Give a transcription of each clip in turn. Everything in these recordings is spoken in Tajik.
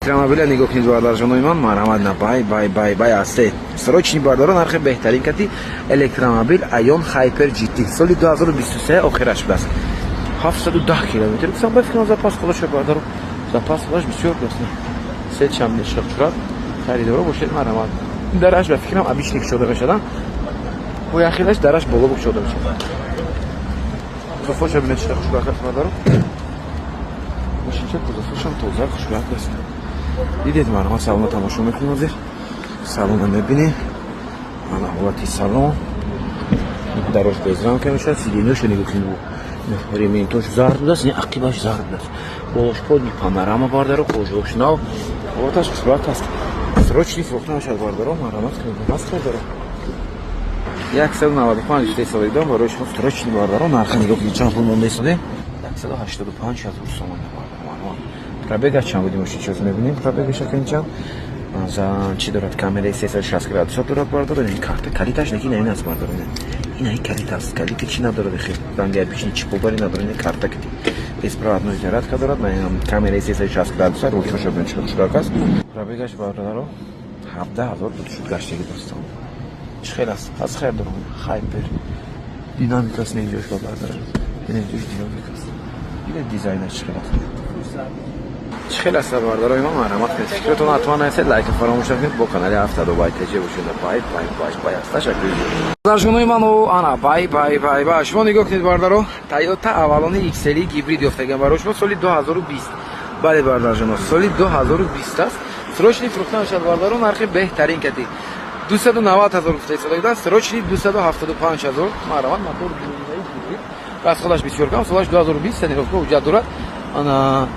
Автомобиля нигоҳ кунед бародарҷонои ман, марҳамат на бай астед. Срочни бардорон нархи беҳтарин кати электромобил Ion Hyper GT соли 2023 охираш будааст. 710 километр. Гуфтам бафикрам запас худоша бардаро. Запас худош бисёр дастна. Се чам нишақ чурад. Харидоро бошед марҳамат. Дараш бафикрам обичный кушода бешадан. Бо яхилаш дараш боло кушода бешадан. Зафоша бинед ширақ чурад бардаро. Машинча кузафошам тоза хушбахт аст. Дидед марҳамат салонро тамошо мекунем ҳозир. Салонро мебинем. Ана ҳолати салон. Дарош без рамка мешавад. Сиденьёшо нигоҳ кунед. Рементош зард будааст, не ақибаш зард будааст. Болошподни панорама бардаро, қожошнав. Ҳолаташ хушбахт аст. Срочни фурӯхта мешавад бардаро, марҳамат кунед. Маст бардаро. 195 тесоли дом барои шумо срочни бардаро. Нархи нигоҳ кунед чанд пул монда истоде? 185 000 сомон бардаро. Пробега чанд будем уши чиз мебинем? Пробега шакин чанд? За чи дорад камераи 360 градусов дорад бардаро. Ин карта калиташ неки не аст бардаро. Ин ай калит аст. Калити чи надорад хел. Ранги обичный чипобари надорад. Ин карта кити. Беспроводной зарядка дорад. На камераи 360 градусов рухи шобен чурак аст. Пробегаш бардаро 17000 буд шуд гаштаги достон. Чи хел аст? Аз хайр дорам. Хайпер. Динамикас нейдёш бардаро. Нейдёш динамикас. Ин дизайнаш чи хел аст? خیلی از باردارای ما مرحمت کنید. فکرتون حتما نرسید لایک فراموش نکنید. با کانال هفته دو بای تجربه شده بای است. تشکر. باردارجونای من و انا بای شما نگاه کنید باردارو تایوتا اولون ایکسلی گیبرید افتگان برای شما سال 2020. بله باردارجونا سال 2020 است. سروچنی فروختن شد باردارو نرخ بهترین کتی 290,000 گفته سال سروچنی 275,000 مرحمت موتور گیبرید بس خودش بسیار کم سالش 2020 نگاه وجود دارد. انا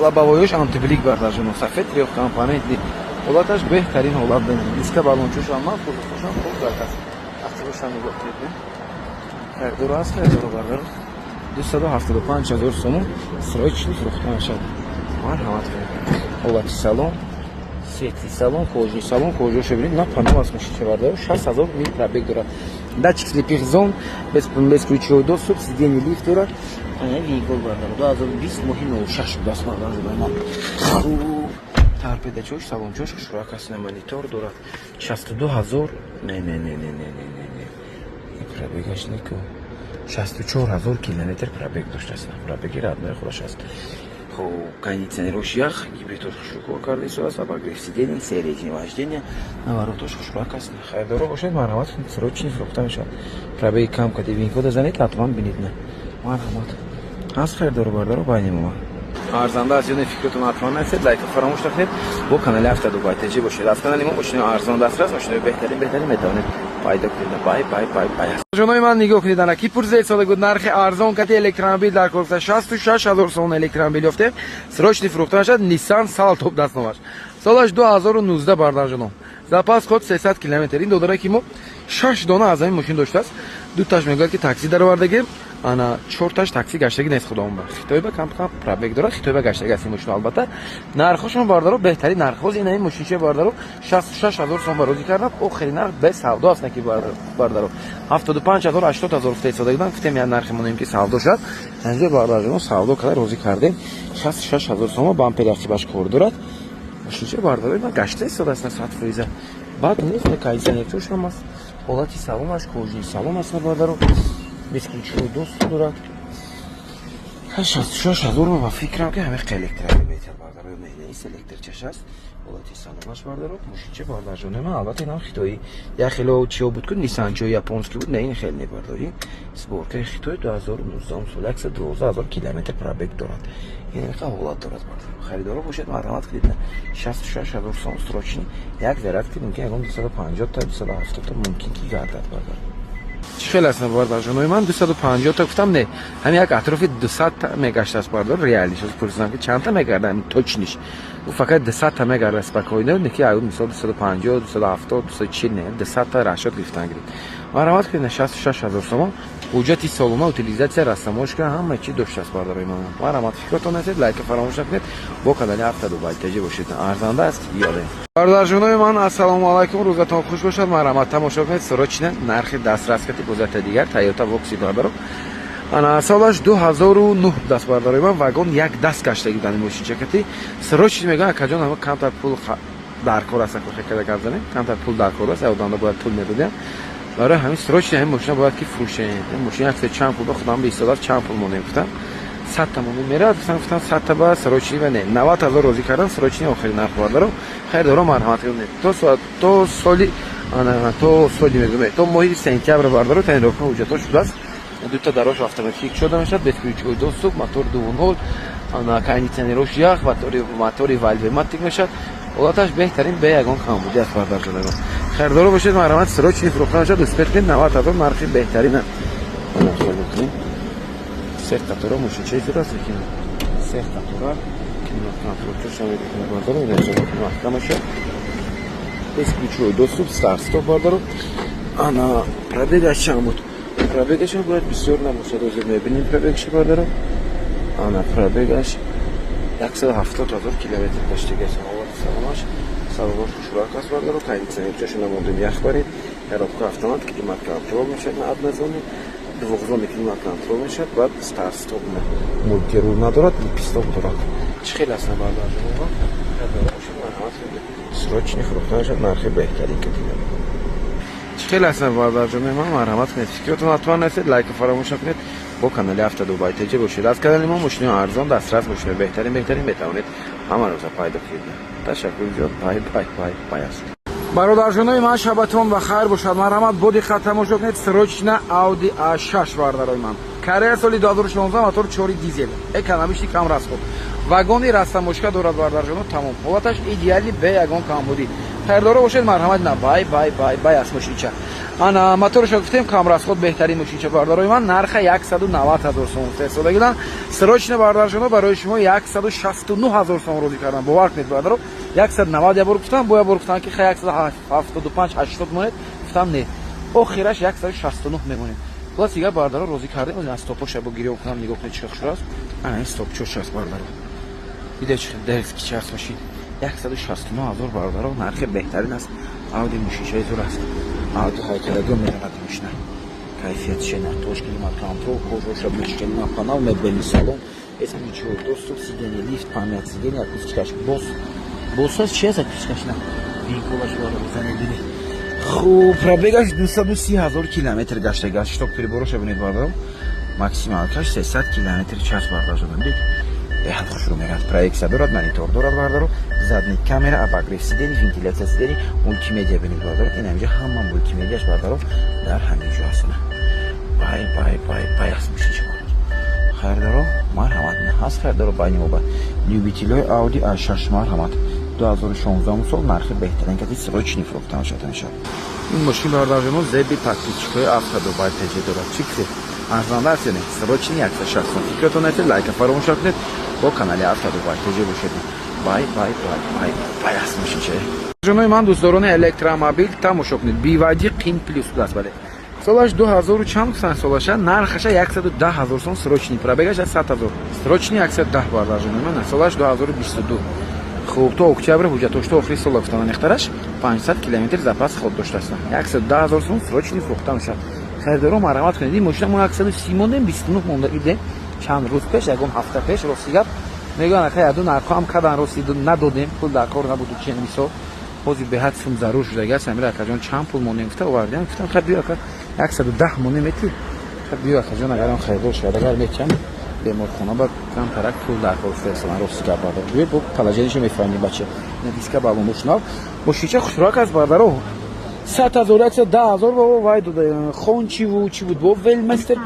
лобовойш антиблик бардаҷоно сафед ё компания ди ҳолаташ беҳтарин ҳолат дорад. Диска балончош ам худошам хуб закас. Автошам нигоҳ кунед. Ҳардур аст ҳардур бардар 275,000 сомон срочни фурӯхта мешавад. Марҳамат кунед. Ҳолати салон, сети салон, кожи салон, кожошо бинед. На панел аст машина бардар 6000 мил пробег дорад. Датчик слепых зон без ключевой доступ, сиденье лифт дорад. Вигол бардар 2020 моҳи 06 будааст бардар ман. Торпедачош, салончош хушракас монитор дорад 62000 не. Пробегаш неко 64000 километр пробег доштааст. Пробеги родной худош аст. Хо кондиционерош ях, гибридош хушрук кардес аст, обогрев сидений, середнее вождение, наворотош хушрак аст. Хайдоро бошед марҳамат кунед, срочни фурӯхта мешавад. Пробеги кам кади винкода занед, ҳатман бинед на. Марҳамат. аз хайрдоро бардаро байни мо арзанда аз ёни фикртон ҳатман насед лайк фаромӯш накунед бо канали ҳафта дубай теҷи бошед аз канали мо мошини арзон дастрас мошини беҳтарин метавонед пайдо кунед бай ҷонои ман нигоҳ кунед ана ки пурзед соли гуд нархи арзон кати электромобил дар корпуса 66000 сомон электромобил ёфтем срочни фурӯхта мешавад Nissan Salto дастномаш солаш 2019 бардарҷоном запас ход 300 км ин додара ки мо 6 дона аз ҳамин мошин доштааст дуташ мегӯяд ки такси даровардагем ана 4таш такси гаштаги нест худоам бар хитоиба кам пробег дорад хитоиба гаштаги аст ин мошин албатта нархошон бардаро беҳтарин нархоз ин ҳамин мошинчаи бардаро 66000 сом барозӣ кардам охирин нарх без савдо аст наки бардаро 75000 80000 гуфта истодагидам гуфтем я нархи монем ки савдо шад анҷо бардаро савдо када розӣ кардем 66000 сом бампери ақибаш кор дорад мошинчаи бардаро ина гашта истодааст на сад фоиза бад нест кондиционерчош ҳам аст ҳолати салонаш кожи салон аст бардаро без ключевой доступ дорад 66000 ба фикрам ки ҳамеқ электромобил бардаро меҳнеист электрчаш аст ҳолати салонаш бардаро мошинча бардарҷоне ман албатта инам хитоӣ як хело чиё буд ки нисанчо японский буд не ин хел не бардори сборкаи хитой 2019 сол 12000 километр пробег дорад ин ҳамеқа ҳолат дорад бардаро харидоро бошед марҳамат кунед 66000 сом срочни як зарядка мумкин ягон 250 та 270 та мумкин ки гардад бардаро چی خیلی است باردارجانوی من 250 تا گفتم نه همین یک اطراف 200 تا میگشت است باردار ریالیش از پرسیدم که چند تا میگردن توچ نیست او فقط 200 تا میگرد اسپاکوینه نکی اون مثلا 250 270 240 نه 200 تا رشاد گرفتن گرید مرحمت کنید 66000 سوم حجتی سالونا утилизация растамошка ҳама чӣ доштааст бардарои ман марҳамат фикртон насед лайка фаромӯш накунед бо канали ҳафта дубай теҷи бошед арзанда аст ёдем бардарҷонои ман ассалому алайкум рӯзатон хуш бошад марҳамат тамошо кунед срочно нархи дастрас кати гузарта дигар Toyota Voxi бардаро ана солаш 2009 даст бардарои ман вагон як даст гаштаги дани мошинчакати срочни мегӯянд акаҷон ҳама камтар пул даркор аст акоҳекада гавзанем камтар пул даркор аст одамда бояд пул медодем барои ҳамин срочни ҳамин мошина бояд ки фурӯшем мошина аксе чанд пул ба худам беистодад чанд пул монем гуфтам 100 та монем мерад гуфтам 100 та ба срочни ва не 90 000 розӣ кардам срочни охири нарх бардаро хайр доро марҳамат кунед то соли мегӯям то моҳи сентябр бардаро таин роҳҳо ҳуҷҷатҳо шудааст дута дарош автоматик шуда мешавад бесключовой доступ мотор 2.0 ана кондитсионерош ях мотори вальвематик мешавад ҳолаташ беҳтарин бе ягон камбудӣ аст бардарҷонагон хайрдоро бошед марҳамат срочни фурӯхта мешавад успехи 90 000 нархи беҳтарин аст сертатора мошинчаи зур аст лекин сертатора бесключовой доступ старт стоп бардаро ана пробегаш чанд буд пробегаш бояд бисёр набошад ҳозир мебинем пробегаши бардаро ана пробегаш 170 000 километр даштаги аст ҳолати салонаш салонош хушрак аст бардаро кондитсионерчашу намондем ях барид коробка автомат климат контрол мешавад на однозоне двухзонный климат контрол мешавад баъд старт стоп мультирул надорад пистоп дорад чӣ хел аст набардаҷонова срочни фурӯхта мешавад нархи беҳтарин кардем чӣ хел аст набардаҷонова марҳамат кунед фикротон ҳатман насед лайка фаромӯш накунед бо канали Автодор бай ТЖ бошед аз канали мо мошинаи арзон дастрас мошинаи беҳтарин метавонед ҳамарӯза пайдо кунед ташаккури зиёд бай аст бародарҷонои ман шабатон ба хайр бошад марҳамат бо диққат тамошо кунед срочна Audi A6 бардарои ман корея соли 2016 мотор 4 дизел экономични кам расход вагони растамошка дорад бардарҷоно тамом ҳолаташ идеали бе ягон камбудӣ хайрдоро бошед марҳамат на бай аст мошинча ана моторашо гуфтем кам расход беҳтарин мошинча бардарои ман нарха 190 000 сом фистодаgidan срочна бардарҷоно барои шумо 169 000 сом розӣ кардам бовар кунед бардаро 190 ябор гуфтам бо ябор гуфтам ки 175 80 монет гуфтам не охираш 169 мемонед плюс дига бардаро розӣ кардем аз стопоша бо гирёв кунам нигоҳ кунед чӣ шудааст ана стопчош аст бардаро дида чӣ дерски чӣ аст машин 169 000 бардаро нархи беҳтарин аст Audi мошинчаи зур аст Audi ҳайкалагон меравад мошина кайфият шенартош климат контрол кожаша мушкилина панал мебели салон бесключовой доступ сиденье лифт памят сиденье акустикаш босас чӣ аст акустикаш на винколаш варзанедини хуб пробегаш 230 000 километр гаштаги аст шток прибороша бинед бардаро максималкаш 300 километр час бардашадан дид беҳад хушрӯ меравад проексия дорад монитор дорад бардаро задни камера обогрев сидени вентиляция сидени мультимедия бинед бардаро ин ҳамҷа ҳама мультимедияш бардаро дар ҳамин ҷо аст бай аст мошинча хайрдоро марҳамат ҳаст хайрдоро байни мо ба любителои Audi A6 марҳамат 2016 сол нархи беҳтарин кади срочни фурӯхта мешавад ин мошин бардарҷоно зеби подписчикои Автодор бай ТЖ дорад чӣ кӣ арзонда аст ё не срочни 160 фикротон насед лайка фаромӯш накунед бо канали Автодор бай ТЖ бошед бай аст мошинчае ҷонои ман дӯстдорони электромобил тамошо кунед BYD Qin Plus аст бале солаш 2000 чанд солаша нархаша 110 000 сом срочни пробегаша 100 000 срочни 110 бардарҷонои ман солаш 2022 хуб то октябр ҳуҷҷатош то охири сол гуфтан нехтараш 500 км запас ход доштааст 110 000 сом срочни фурӯхта мешавад хайрдоро марҳамат кунед ин мошина мо 130 мондем 29 монда идем чанд рӯз пеш ягон ҳафта пеш рости гап мегӯянд ака яду нархҳоам кадан рости надодем пул дар кор набуду чен мисол ҳозир беҳад сум зарур шудааст аст амира акаҷон чанд пул монем гуфта овардем гуфтам хаб биё ака 110 монем метӣ хаб биё акаҷон агарам хайрдор шуд агар мечам беморхона ба камтарак пул дар кор фирстован рости гап бардар биё бо положениешо мефаҳмем бача на диска балон бошунав мошинча хушрак аст бардаро 100 000 110 000 бо вай дода хон чи буд бо велместер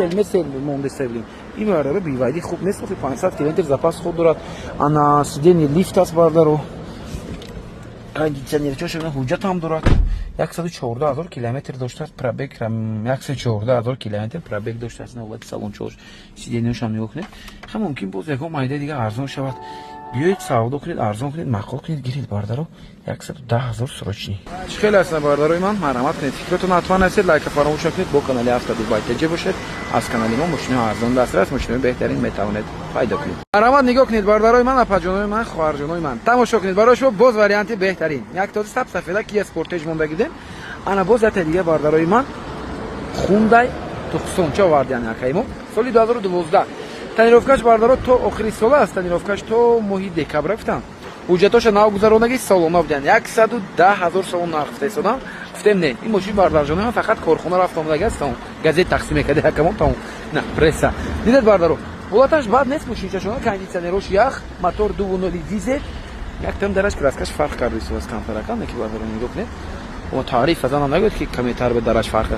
монде севлим ин бардаро BYD хуб нест 500 км запас ход дорад ана сидени лифт аст бардаро кондитсионерчош ҳуҷҷат ҳам дорад 114 000 км доштааст пробег 114 000 км пробег доштааст навбати салончош сидениашам нигоҳ кунед ҳам мумкин боз ягон майдаи дига арзон шавад биёед савдо кунед арзон кунед мақол кунед гиред бардаро 110 000 срочни чӣ хел аст бардарои ман марҳамат кунед фикротон ҳатман насед лайка фаромӯш накунед бо канали Автодор бай ТЖ бошед аз канали мо мошинаи арзон дастрас мошинаи беҳтарин метавонед пайдо кунед марҳамат нигоҳ кунед бардарои ман апаҷонои ман хоҳарҷонои ман тамошо кунед барои шумо боз варианти беҳтарин як този саб сафеда Kia Sportage мондагидем ана боз ята дига бардарои ман Hyundai тухсон ча вардян якаймо соли 2012 танировкаш бардаро то охири сол аст танировкаш то моҳи декабр гуфтам ҳуҷҷатоша навгузаронаги солона буданд 110,000 сом нарх гуфтаисонам гуфтем не ин мошини бардарҷони ман фақат корхона рафт омадаги астам газет тақсим мекарда якамон там на пресса дидед бардаро ҳолаташ бад нест мошинчашона кондитсионерош ях мотор 2.0 дизел яктам дараш краскаш фарқ карда исоас камтаракам неки бардаро нигоҳ кунед ва таъриф азанам нагӯяд ки каметар ба дараш фарқ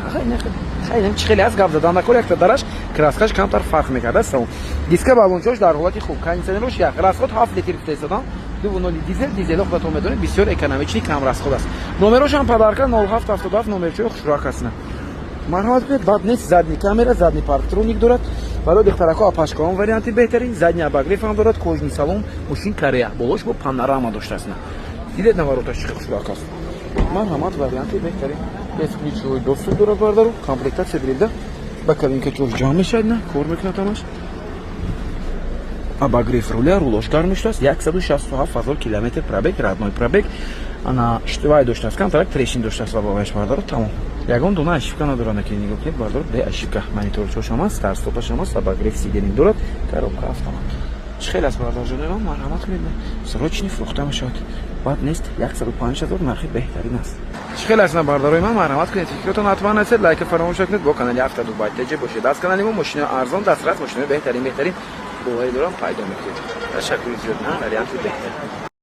хеле чӣ хеле аст гап задан накор якта дараш краскаш камтар фарқ мекарда астам диска балончош дар ҳолати хуб кондитсионерош як расход 7 литр гуфтаисонам 2.0 дизел дизело худатон медонед бисёр экономичный кам расход аст номерош ҳам падарка 0777 номерчои хушрак астна марҳамат кунед бад нест задни камера задни парктроник дорад барои духтарако апашкаон варианти беҳтарин задни абагриф ҳам дорад кожни салон мошин корея болош бо панорама доштаастна дидед навороташ чӣ хушрак аст марҳамат варианти беҳтарин бесключовой доступ дорад бардаро комплектация гирифта ба кабинкачош ҷамъ мешавад на кор мекунад ҳамаш обогрев руля рулош гар мешудааст 167,000 километр пробег родной пробег ана иштивои доштааст камтарак трешин доштааст ва боваяш бардаро тамом ягон дона ошибка надорад ки нигоҳ кунед бардаро бе ошибка мониторчош ҳам аст старстопаш ҳам аст обогрев сиденин дорад коробка автомат чӣ хел аст бардарҷонерон марҳамат кунед срочни фурӯхта мешавад бад нест 105,000 нархи беҳтарин аст чӣ хел аст на бардарои ман марҳамат кунед фикротон ҳатман ҳастед лайка фаромӯш накунед бо канали автоду байтеҷа бошед аз канали мо мошинаи арзон дастрас мошинаи беҳтарин боварӣ дорам пайдо мекунед ташаккури зиёд на варианти беҳтарин